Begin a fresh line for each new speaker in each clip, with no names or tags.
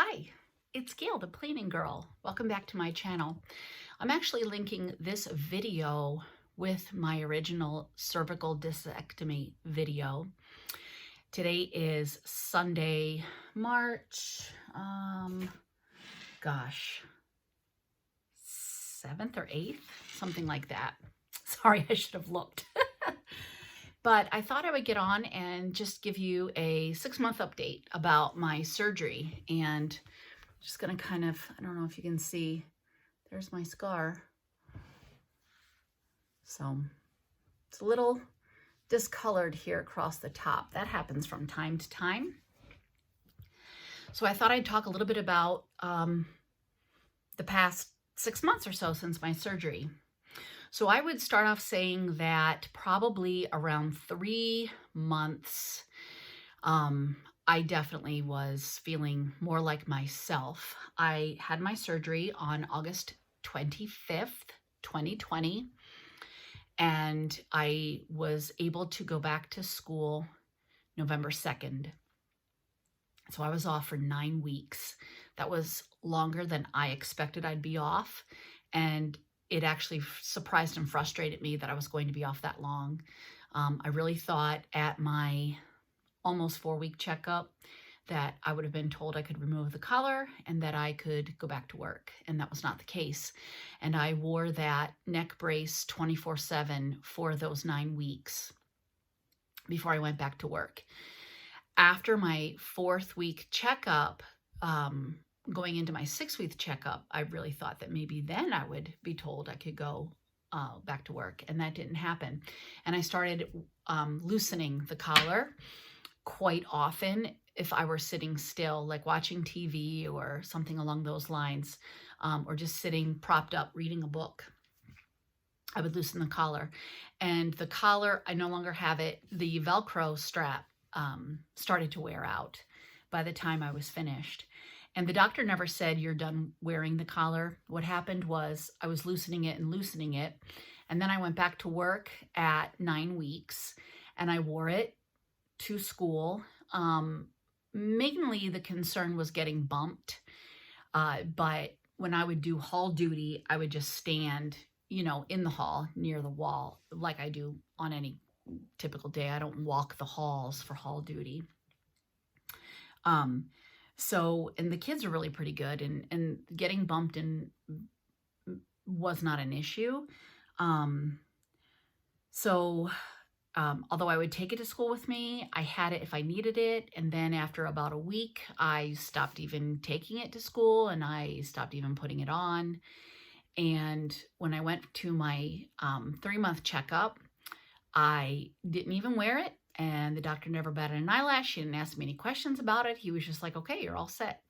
Hi, it's Gail, the Cleaning Girl. Welcome back to my channel. I'm actually linking this video with my original cervical discectomy video. Today is Sunday, March, 7th or 8th, something like that. Sorry, I should have looked. But I thought I would get on and just give you a 6-month update about my surgery. And just gonna kind of, I don't know if you can see, there's my scar. So it's a little discolored here across the top. That happens from time to time. So I thought I'd talk a little bit about the past 6 months or so since my surgery. So I would start off saying that probably around 3 months, I definitely was feeling more like myself. I had my surgery on August 25th, 2020, and I was able to go back to school November 2nd. So I was off for 9 weeks. That was longer than I expected I'd be off, and it actually surprised and frustrated me that I was going to be off that long. I really thought at my almost 4-week checkup that I would have been told I could remove the collar and that I could go back to work, and that was not the case. And I wore that neck brace 24/7 for those 9 weeks before I went back to work. After my 4th week checkup, going into my 6th week checkup, I really thought that maybe then I would be told I could go back to work, and that didn't happen. And I started loosening the collar quite often if I were sitting still, like watching TV or something along those lines, or just sitting propped up reading a book. I would loosen the collar. And the collar, I no longer have it. The Velcro strap started to wear out by the time I was finished. And the doctor never said, "You're done wearing the collar." What happened was I was loosening it, and then I went back to work at 9 weeks, and I wore it to school. Mainly the concern was getting bumped, but when I would do hall duty, I would just stand, in the hall near the wall like I do on any typical day. I don't walk the halls for hall duty. And the kids are really pretty good, and getting bumped in was not an issue. Although I would take it to school with me, I had it if I needed it. And then after about a week, I stopped even taking it to school, and I stopped even putting it on. And when I went to my 3-month checkup, I didn't even wear it. And the doctor never batted an eyelash. He didn't ask me any questions about it. He was just like, "Okay, you're all set."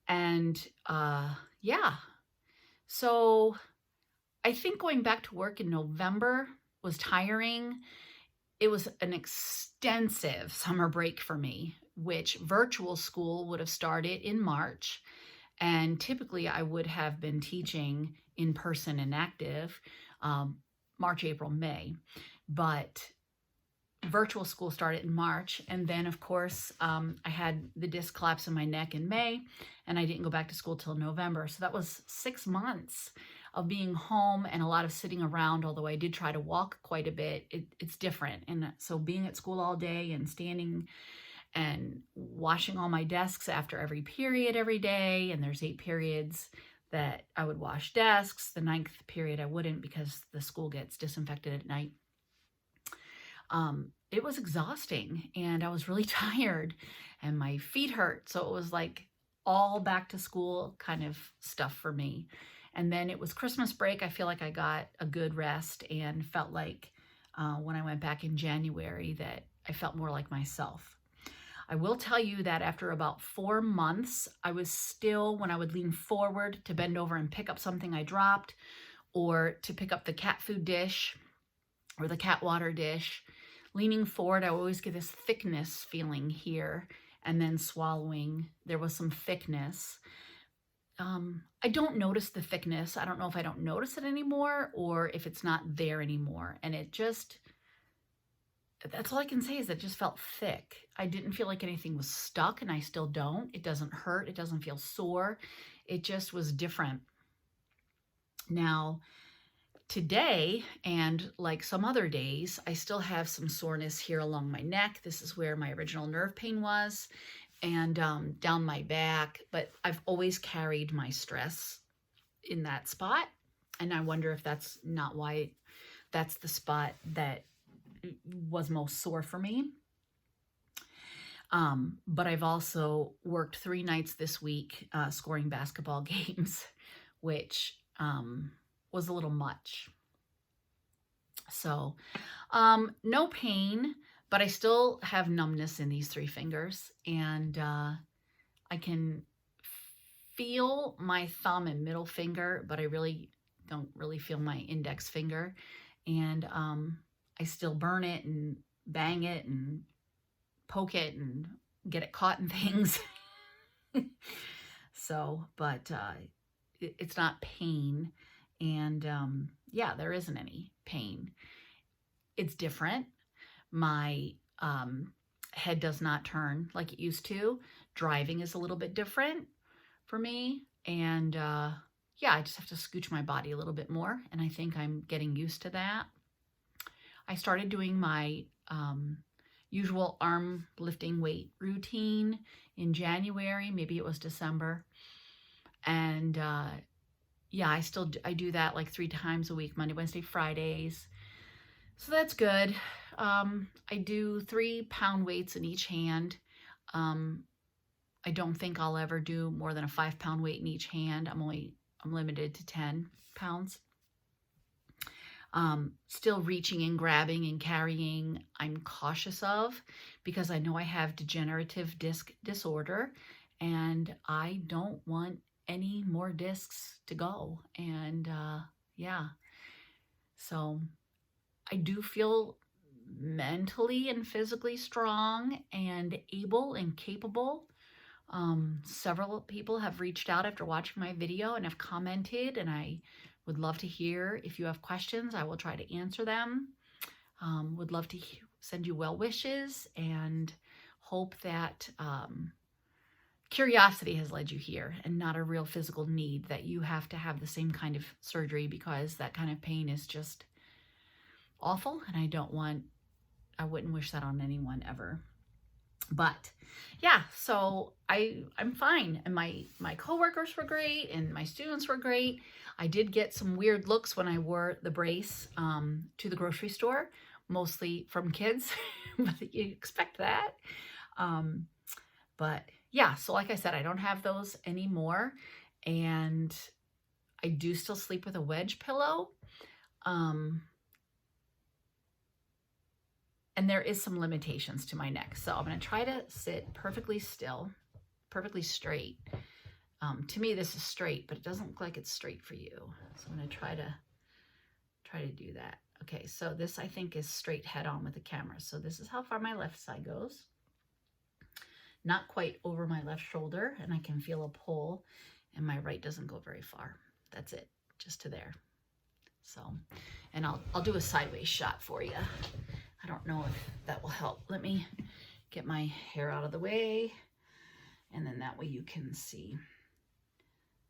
And yeah. So I think going back to work in November was tiring. It was an extensive summer break for me, which virtual school would have started in March. And typically I would have been teaching in person and active March, April, May. But virtual school started in March. And then, of course, I had the disc collapse in my neck in May, and I didn't go back to school till November. So that was 6 months of being home and a lot of sitting around, although I did try to walk quite a bit. It's different. And so being at school all day and standing and washing all my desks after every period every day, and there's 8 periods that I would wash desks. The 9th period I wouldn't, because the school gets disinfected at night. It was exhausting, and I was really tired, and my feet hurt. So it was like all back to school kind of stuff for me. And then it was Christmas break. I feel like I got a good rest, and felt like when I went back in January that I felt more like myself. I will tell you that after about 4 months, I was still, when I would lean forward to bend over and pick up something I dropped, or to pick up the cat food dish or the cat water dish, leaning forward, I always get this thickness feeling here, and then swallowing, there was some thickness. I don't notice the thickness. I don't know if I don't notice it anymore or if it's not there anymore. And it just that's all I can say is it just felt thick. I didn't feel like anything was stuck, and I still don't. It doesn't hurt. It doesn't feel sore. It just was different. Now, today, and like some other days, I still have some soreness here along my neck. This is where my original nerve pain was, and down my back. But I've always carried my stress in that spot. And I wonder if that's not why that's the spot that was most sore for me. But I've also worked 3 nights this week scoring basketball games, which was a little much. So no pain, but I still have numbness in these 3 fingers, and I can feel my thumb and middle finger, but I really don't really feel my index finger. And I still burn it and bang it and poke it and get it caught in things. So, but it's not pain. And yeah, there isn't any pain. It's different. My head does not turn like it used to. Driving is a little bit different for me. And yeah, I just have to scooch my body a little bit more. And I think I'm getting used to that. I started doing my usual arm lifting weight routine in January. Maybe it was December. And yeah, I do that like 3 times a week, Monday, Wednesday, Fridays. So that's good. I do 3-pound weights in each hand. I don't think I'll ever do more than a 5-pound weight in each hand. I'm limited to 10 pounds. Still reaching and grabbing and carrying, I'm cautious of, because I know I have degenerative disc disorder, and I don't want any more discs to go. And yeah, so I do feel mentally and physically strong and able and capable. Several people have reached out after watching my video and have commented, and I would love to hear if you have questions. I will try to answer them. Would love to send you well wishes, and hope that curiosity has led you here and not a real physical need that you have to have the same kind of surgery, because that kind of pain is just awful, and I wouldn't wish that on anyone ever. But yeah, so I'm fine, and my coworkers were great, and my students were great. I did get some weird looks when I wore the brace to the grocery store, mostly from kids, but you expect that. But yeah, so like I said, I don't have those anymore, and I do still sleep with a wedge pillow. And there is some limitations to my neck. So I'm going to try to sit perfectly still, perfectly straight. To me, this is straight, but it doesn't look like it's straight for you. So I'm going to try to do that. Okay, so this I think is straight head on with the camera. So this is how far my left side goes. Not quite over my left shoulder, and I can feel a pull, and my right doesn't go very far. That's it, just to there. So, and I'll do a sideways shot for you. I don't know if that will help. Let me get my hair out of the way, and then that way you can see.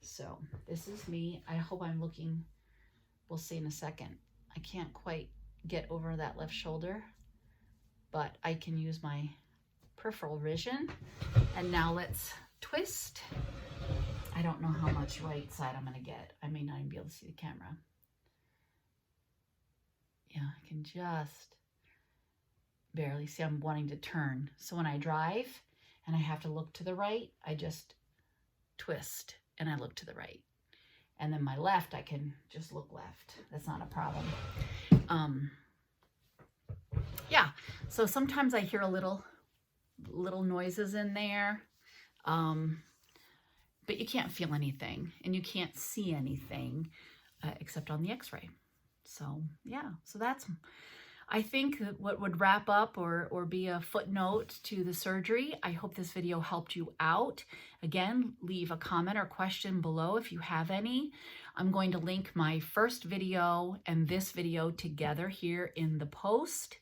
So this is me. I hope I'm looking, we'll see in a second. I can't quite get over that left shoulder, but I can use my peripheral vision. And now let's twist. I don't know how much right side I'm going to get. I may not even be able to see the camera. Yeah, I can just barely see. I'm wanting to turn. So when I drive and I have to look to the right, I just twist and I look to the right. And then my left, I can just look left. That's not a problem. Yeah, so sometimes I hear a little noises in there, but you can't feel anything and you can't see anything except on the x-ray. So yeah, so that's, I think, what would wrap up or be a footnote to the surgery. I hope this video helped you out. Again, leave a comment or question below if you have any. I'm going to link my first video and this video together here in the post.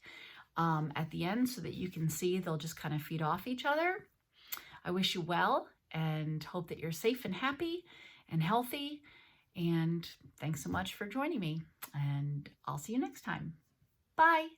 at the end so that you can see they'll just kind of feed off each other. I wish you well and hope that you're safe and happy and healthy. And thanks so much for joining me. And I'll see you next time. Bye.